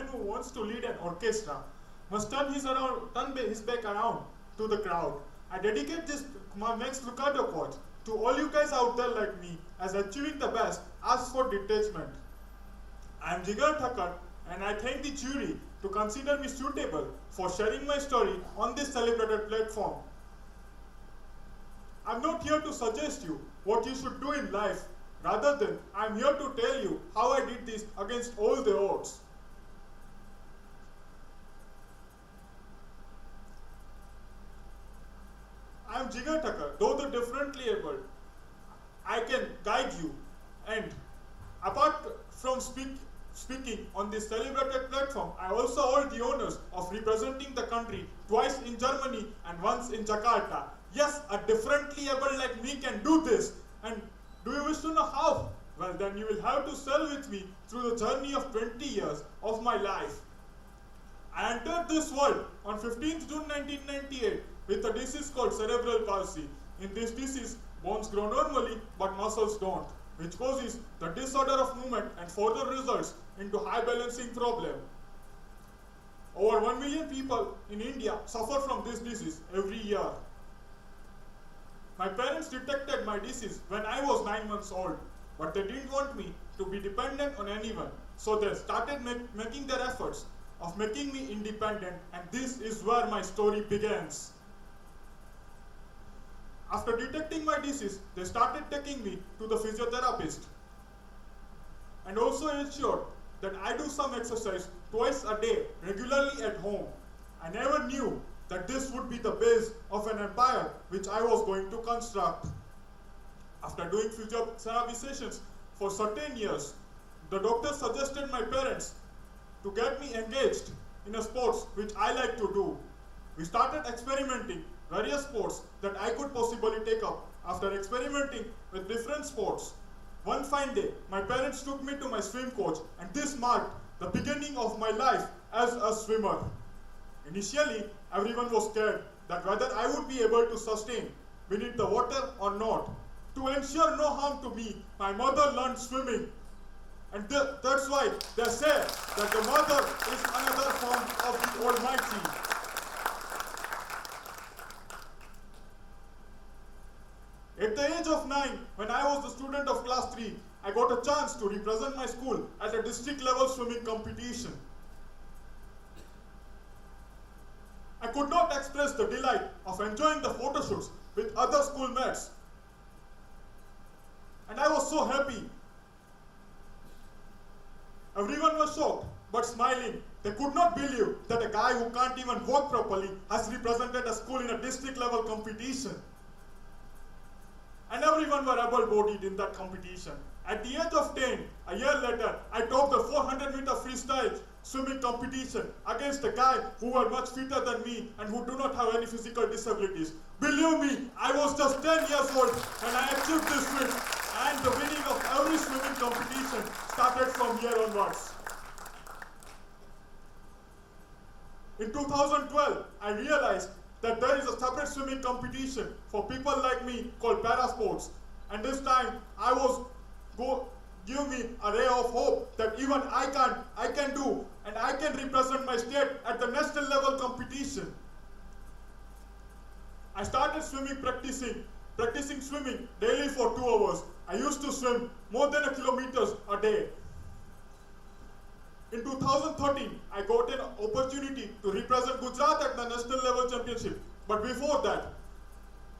man who wants to lead an orchestra must turn his back around to the crowd. I dedicate this my Max Lucado quote to all you guys out there like me, as achieving the best asks for detachment. I am Jigar Thakker, and I thank the jury to consider me suitable for sharing my story on this celebrated platform. I am not here to suggest you what you should do in life. Rather than, I am here to tell you how I did this against all the odds. I am Jigar Thakker, though the differently able. I can guide you, and apart from speaking on this celebrated platform, I also hold the honors of representing the country twice in Germany and once in Jakarta. Yes, a differently able like me can do this. And do you wish to know how? Well, then you will have to sail with me through the journey of 20 years of my life. I entered this world on 15th June 1998 with a disease called cerebral palsy. In this disease, bones grow normally but muscles don't, which causes the disorder of movement and further results into high balancing problem. Over 1 million people in India suffer from this disease every year. My parents detected my disease when I was 9 months old, but they didn't want me to be dependent on anyone, so they started making their efforts of making me independent, and this is where my story begins. After detecting my disease, they started taking me to the physiotherapist and also ensured that I do some exercise twice a day regularly at home. I never knew that this would be the base of an empire which I was going to construct. After doing physiotherapy sessions for certain years, the doctor suggested my parents to get me engaged in a sports which I like to do. We started experimenting various sports that I could possibly take up. After experimenting with different sports, one fine day, my parents took me to my swim coach, and this marked the beginning of my life as a swimmer. Initially, everyone was scared that whether I would be able to sustain beneath the water or not. To ensure no harm to me, my mother learned swimming. And that's why they say that the mother is another form of the Almighty. At the age of 9, when I was the student of class 3, I got a chance to represent my school at a district level swimming competition. I could not express the delight of enjoying the photo shoots with other schoolmates. And I was so happy. Everyone was shocked, but smiling. They could not believe that a guy who can't even walk properly has represented a school in a district level competition. And everyone were able-bodied in that competition. At the age of 10, a year later, I topped the 400-meter freestyle swimming competition against a guy who were much fitter than me and who do not have any physical disabilities. Believe me, I was just 10 years old and I achieved this feat, and the winning of every swimming competition started from here onwards. In 2012, I realized that there is a separate swimming competition for people like me called parasports, and this time I was give me a ray of hope that even I can do, and I can represent my state at the national level competition. I started practicing swimming daily for 2 hours. I used to swim more than 1 kilometer a day. In 2013, I got an opportunity to represent Gujarat at the national level championship. But before that,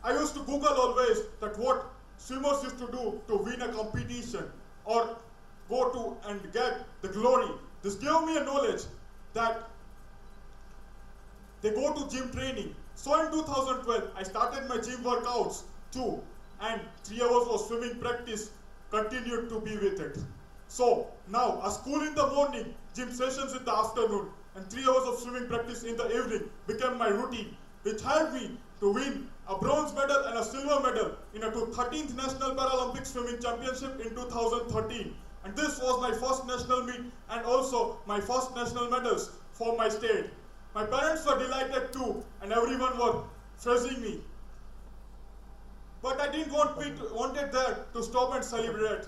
I used to Google always that what swimmers used to do to win a competition or go to and get the glory. This gave me a knowledge that they go to gym training. So in 2012, I started my gym workouts too, and 3 hours of swimming practice continued to be with it. So now a school in the morning, gym sessions in the afternoon, and 3 hours of swimming practice in the evening became my routine, which helped me to win a bronze medal and a silver medal in a 13th National Paralympic Swimming Championship in 2013. And this was my first national meet and also my first national medals for my state. My parents were delighted too, and everyone was praising me. But I didn't wanted there to stop and celebrate.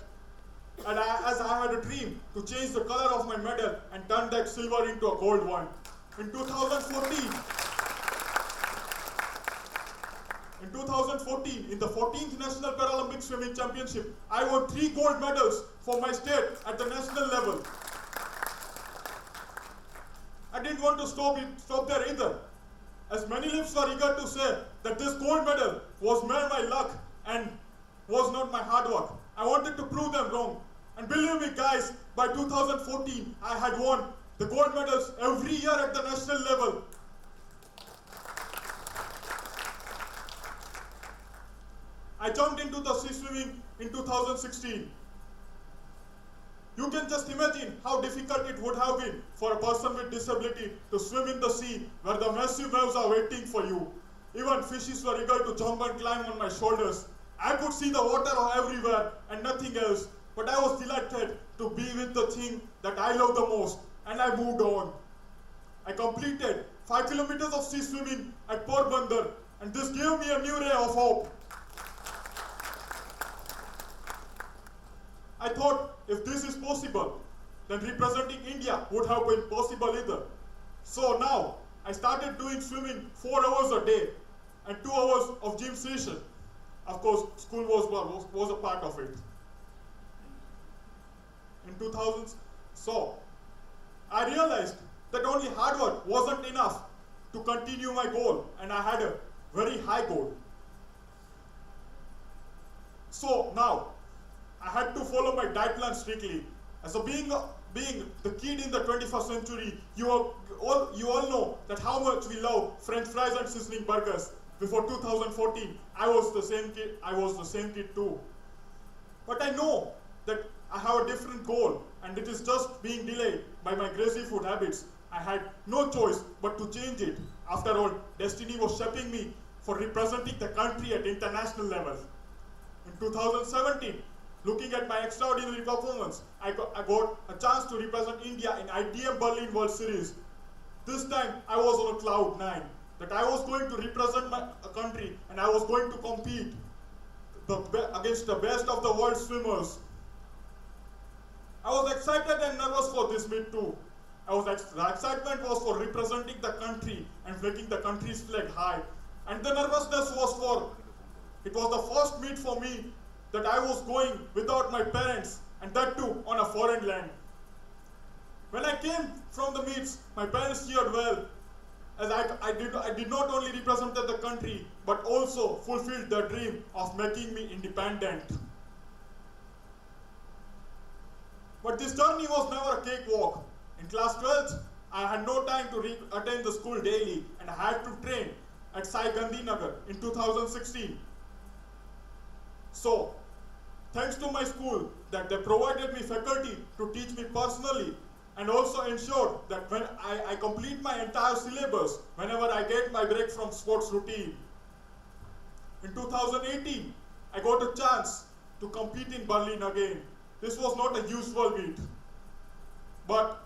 And as I had a dream to change the color of my medal and turn that silver into a gold one. In 2014, in the 14th National Paralympic Swimming Championship, I won 3 gold medals for my state at the national level. I didn't want to stop there either, as many lips were eager to say that this gold medal was mere my luck and was not my hard work. I wanted to prove them wrong. And believe me guys, by 2014, I had won the gold medals every year at the national level. I jumped into the sea swimming in 2016. You can just imagine how difficult it would have been for a person with disability to swim in the sea where the massive waves are waiting for you. Even fishes were eager to jump and climb on my shoulders. I could see the water everywhere and nothing else, but I was delighted to be with the thing that I love the most, and I moved on. I completed 5 kilometers of sea swimming at Porbandar, and this gave me a new ray of hope. I thought if this is possible, then representing India would have been possible either. So now, I started doing swimming 4 hours a day and 2 hours of gym session. Of course, school was a part of it. In 2000, so I realized that only hard work wasn't enough to continue my goal, and I had a very high goal. So now, I had to follow my diet plan strictly. As being the kid in the 21st century, you all know that how much we love French fries and sizzling burgers. Before 2014, I was the same kid too. But I know that I have a different goal, and it is just being delayed by my crazy food habits. I had no choice but to change it. After all, destiny was shaping me for representing the country at international level. In 2017, looking at my extraordinary performance, I got a chance to represent India in ITM Berlin World Series. This time, I was on a cloud 9, that I was going to represent my country and I was going to compete against the best of the world swimmers. I was excited and nervous for this meet too. The excitement was for representing the country and making the country's flag high. And the nervousness was it was the first meet for me that I was going without my parents, and that too on a foreign land. When I came from the meets, my parents cheered well, as I did not only represent the country, but also fulfilled the dream of making me independent. But this journey was never a cakewalk. In class 12th, I had no time to attend the school daily, and I had to train at Sai Gandhinagar in 2016. So, thanks to my school that they provided me faculty to teach me personally, and also ensured that when I complete my entire syllabus whenever I get my break from sports routine. In 2018, I got a chance to compete in Berlin again. This was not a usual meet, but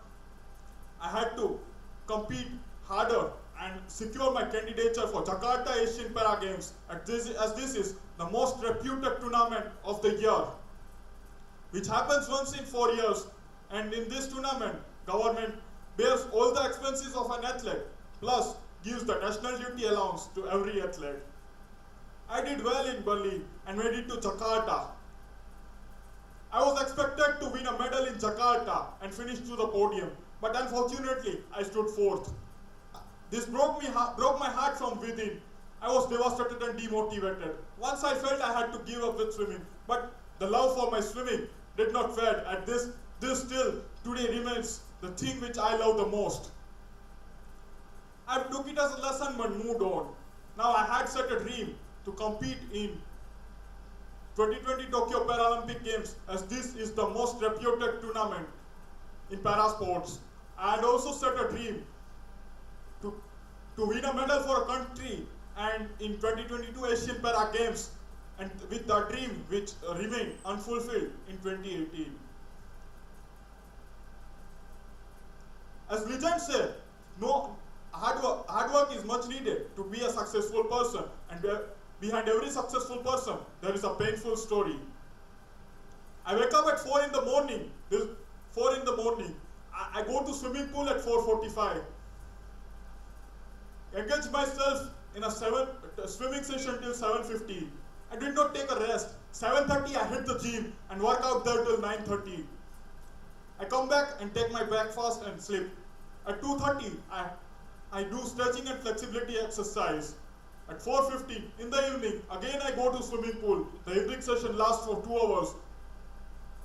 I had to compete harder and secure my candidature for Jakarta Asian Para Games, as this is the most reputed tournament of the year, which happens once in 4 years. And in this tournament, government bears all the expenses of an athlete, plus gives the national duty allowance to every athlete. I did well in Berlin and made it to Jakarta. I was expected to win a medal in Jakarta and finish to the podium, but unfortunately, I stood fourth. This broke my heart from within. I was devastated and demotivated. Once I felt I had to give up with swimming, but the love for my swimming did not fade, and this still today remains the thing which I love the most. I took it as a lesson but moved on. Now I had set a dream to compete in 2020 Tokyo Paralympic Games, as this is the most reputed tournament in para sports. I had also set a dream to win a medal for a country, and in 2022 Asian Para Games, and with the dream which remained unfulfilled in 2018. As legends say, hard work is much needed to be a successful person, and behind every successful person, there is a painful story. I wake up at 4 in the morning. 4 in the morning. I go to swimming pool at 4:45. Engage myself in a swimming session till 7:15. I did not take a rest. 7:30 I hit the gym and work out there till 9:30. I come back and take my breakfast and sleep. At 2:30 I do stretching and flexibility exercise. At 4:15 in the evening, again I go to swimming pool. The evening session lasts for 2 hours.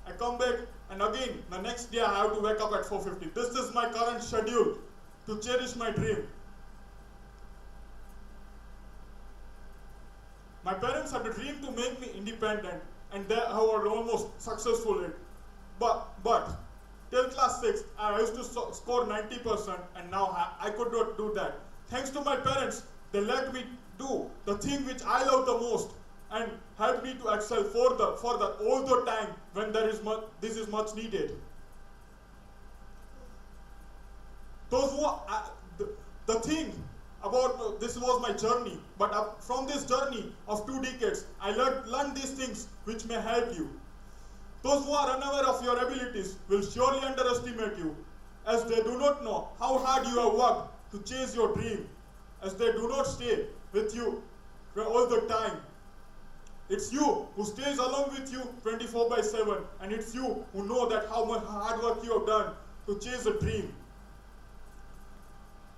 I come back and again the next day I have to wake up at 4:50. This is my current schedule to cherish my dream. My parents had a dream to make me independent and they were almost successful in it. But till class 6 I used to score 90% and now I could not do that. Thanks to my parents, they let me do the thing which I love the most and help me to excel for all the time when this is much needed. Those who the thing about this was my journey, but from this journey of 2 decades, I learned these things which may help you. Those who are unaware of your abilities will surely underestimate you, as they do not know how hard you have worked to chase your dream, as they do not stay with you all the time. It's you who stays along with you 24/7, and it's you who know that how much hard work you have done to chase a dream.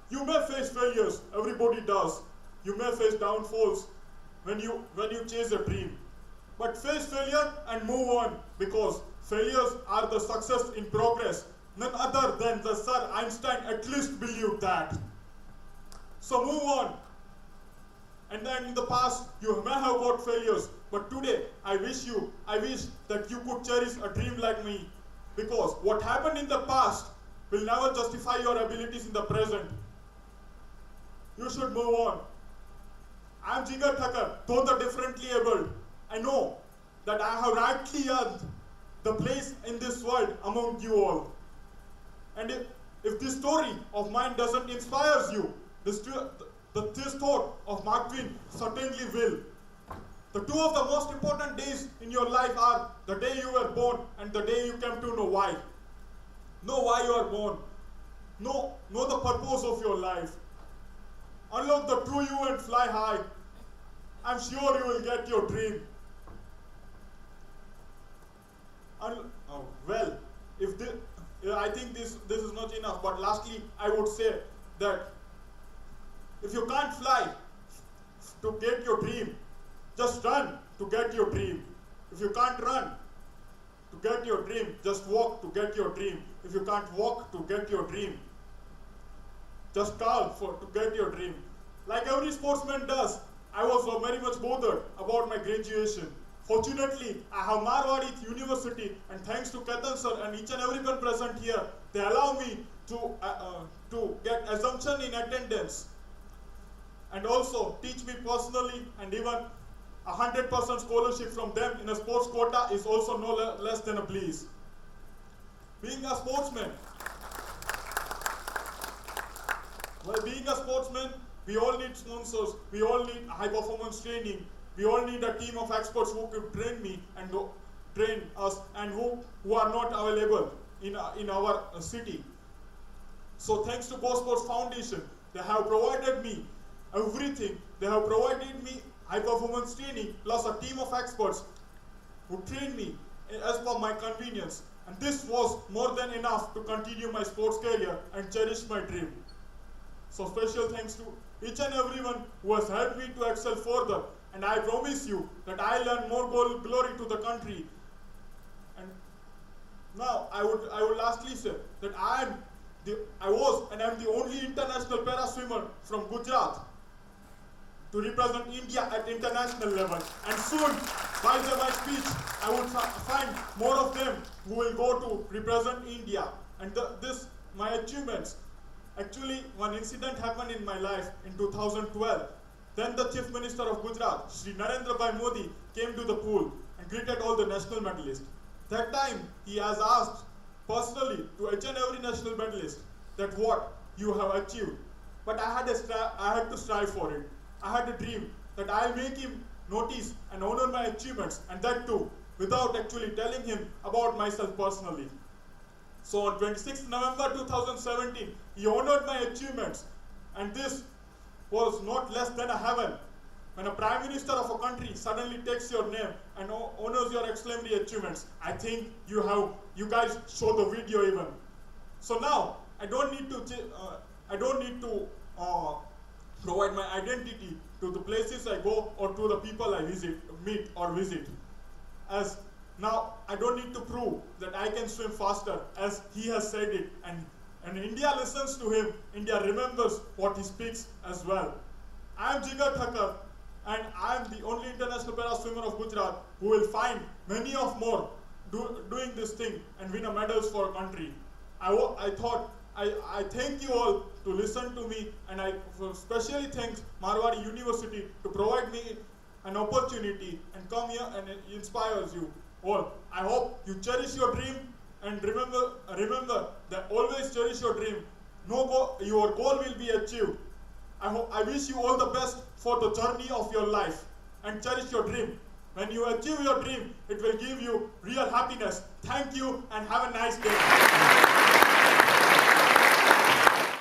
You may face failures, everybody does. You may face downfalls when you chase a dream. But face failure and move on, because failures are the success in progress. None other than the Sir Einstein at least believed that. So move on. And then in the past you may have got failures, but today I wish that you could cherish a dream like me, because what happened in the past will never justify your abilities in the present. You should move on. I am Jigar Thakker, though the differently abled. I know that I have rightly earned the place in this world among you all. And if this story of mine doesn't inspire you, this thought of Mark Twain certainly will. The 2 of the most important days in your life are the day you were born and the day you came to know why. Know why you are born. Know the purpose of your life. Unlock the true you and fly high. I'm sure you will get your dream. I think this is not enough, but lastly I would say that if you can't fly to get your dream, just run to get your dream. If you can't run to get your dream, just walk to get your dream. If you can't walk to get your dream, just call to get your dream. Like every sportsman does, I was very much bothered about my graduation. Fortunately, I have Marwadi University, and thanks to Ketan sir and each and everyone present here, they allow me to get assumption in attendance, and also teach me personally, and even 100% scholarship from them in a sports quota is also no less than a bliss. Being a sportsman, we all need sponsors, we all need high performance training, we all need a team of experts who could train me and train us, and who are not available in our city. So thanks to Go Sports Foundation, they have provided me everything. They have provided me high performance training plus a team of experts who train me as per my convenience. And this was more than enough to continue my sports career and cherish my dream. So special thanks to each and everyone who has helped me to excel further. And I promise you that I'll earn more glory to the country. And now I would lastly say that I was and am the only international para swimmer from Gujarat to represent India at international level. And soon, by my speech, I would find more of them who will go to represent India. And my achievements. Actually, one incident happened in my life in 2012. Then the Chief Minister of Gujarat, Shri Narendra Bhai Modi, came to the pool and greeted all the national medalists. That time, he has asked personally to each and every national medalist that what you have achieved. But I had to strive for it. I had a dream that I'll make him notice and honor my achievements, and that too without actually telling him about myself personally. So on 26th November 2017, he honored my achievements, and this was not less than a heaven. When a Prime Minister of a country suddenly takes your name and honors your exemplary achievements, I think you guys show the video even. So now I don't need to provide my identity to the places I go or to the people I meet or visit. As now I don't need to prove that I can swim faster, as he has said it, and India listens to him. India remembers what he speaks as well. I am Jigar Thakker, and I am the only international para swimmer of Gujarat who will find many of more doing this thing and win a medals for a country. I thank you all to listen to me, and I especially thank Marwadi University to provide me an opportunity and come here and it inspires you all. I hope you cherish your dream, and remember that always cherish your dream. Your goal will be achieved. I wish you all the best for the journey of your life, and cherish your dream. When you achieve your dream, it will give you real happiness. Thank you and have a nice day.